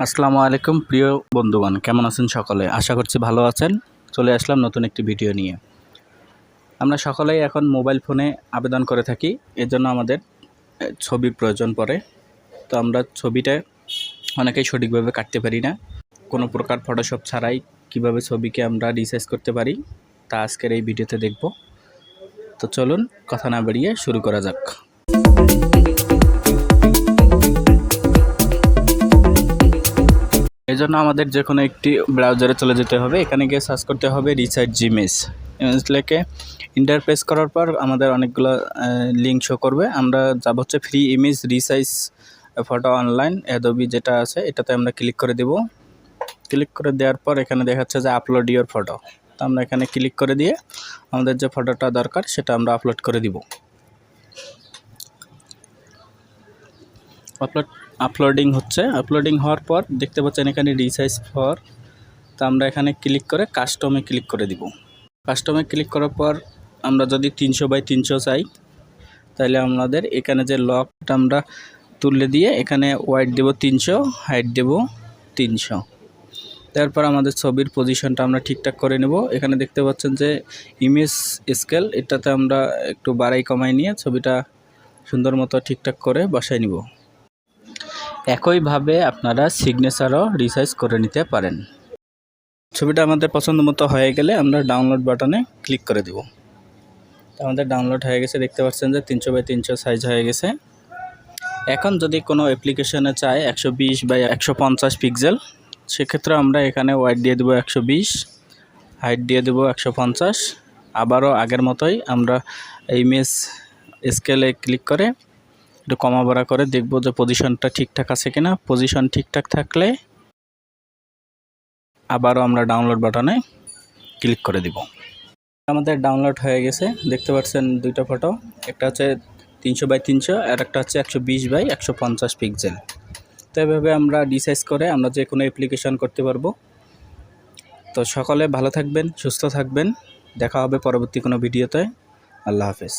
আসসালামু আলাইকুম প্রিয় বন্ধুগণ, কেমন আছেন সকলে? আশা করছি ভালো আছেন। চলে আসলাম নতুন একটি ভিডিও নিয়ে। আমরা সকলেই এখন মোবাইল ফোনে আবেদন করে থাকি, এজন্য আমাদের ছবির প্রয়োজন পড়ে। তো আমরা ছবিটা অনেকেই সঠিকভাবে কাটতে পারি না। কোনো প্রকার ফটোশপ ছাড়াই কিভাবে ছবিকে আমরা রিসাইজ করতে পারি তা আজকের এই ভিডিওতে দেখব। তো চলুন কথা না বাড়িয়ে শুরু করা যাক। এই জন্য আমাদের যে কোনো একটি ব্রাউজারে চলে যেতে হবে। এখানে গিয়ে সার্চ করতে হবে রিসাইজ ইমেজ। ইমেজ লিখে ইন্টার প্রেস করার পর আমাদের অনেকগুলো লিঙ্ক শো করবে। আমরা যাব হচ্ছে free image resize photo online Adobe যেটা আছে, এটাতে আমরা ক্লিক করে দেব। ক্লিক করে দেওয়ার পর এখানে দেখাচ্ছে যে আপলোড ইওর ফটো। তো আমরা এখানে ক্লিক করে দিয়ে আমাদের যে ফটোটা দরকার সেটা আমরা আপলোড করে দিব। আপলোডিং হচ্ছে। আপলোডিং হওয়ার পর দেখতে পাচ্ছেন এখানে রিসাইজ ফর। তো আমরা এখানে ক্লিক করে কাস্টমে ক্লিক করে দিব। কাস্টমে ক্লিক করার পর আমরা যদি 300x300 চাই, তাহলে আমাদের এখানে যে লকটা আমরা তুলে দিয়ে এখানে ওয়াইড দেব 300, হাইট দেব 300। তারপর আমাদের ছবির পজিশনটা আমরা ঠিকঠাক করে নেব। এখানে দেখতে পাচ্ছেন যে ইমেজ স্কেল, এটাতে আমরা একটু বাড়াই কমাই নিয়ে ছবিটা সুন্দর মতো ঠিকঠাক করে বসাই নিব। একইভাবে আপনারা সিগনেচারও রিসাইজ করে নিতে পারেন। ছবিটা আমাদের পছন্দ মতো হয়ে গেলে আমরা ডাউনলোড বাটনে ক্লিক করে দেব। আমাদের ডাউনলোড হয়ে গেছে, দেখতে পাচ্ছেন যে 300x300 সাইজ হয়ে গেছে। এখন যদি কোনো অ্যাপ্লিকেশনে চায় 120x150 পিক্সেল, সেক্ষেত্রে আমরা এখানে ওয়াইড দিয়ে দেবো 120, হাইট দিয়ে দেবো 150। আবারও আগের মতোই আমরা ইমেজ স্কেলে ক্লিক করে একটু কমা বাড়া করে দেখব যে পজিশনটা ঠিকঠাক আছে কিনা। পজিশন ঠিকঠাক থাকলে আবারও আমরা ডাউনলোড বাটনে ক্লিক করে দিব। আমাদের ডাউনলোড হয়ে গেছে, দেখতে পাচ্ছেন দুইটা ফটো, একটা হচ্ছে 300x300 আর একটা হচ্ছে 120x150 পিক্সেল। তো এভাবে আমরা রিসাইজ করে আমরা যে কোনো অ্যাপ্লিকেশন করতে পারবো। তো সকলে ভালো থাকবেন, সুস্থ থাকবেন। দেখা হবে পরবর্তী কোনো ভিডিওতে। আল্লাহ হাফেজ।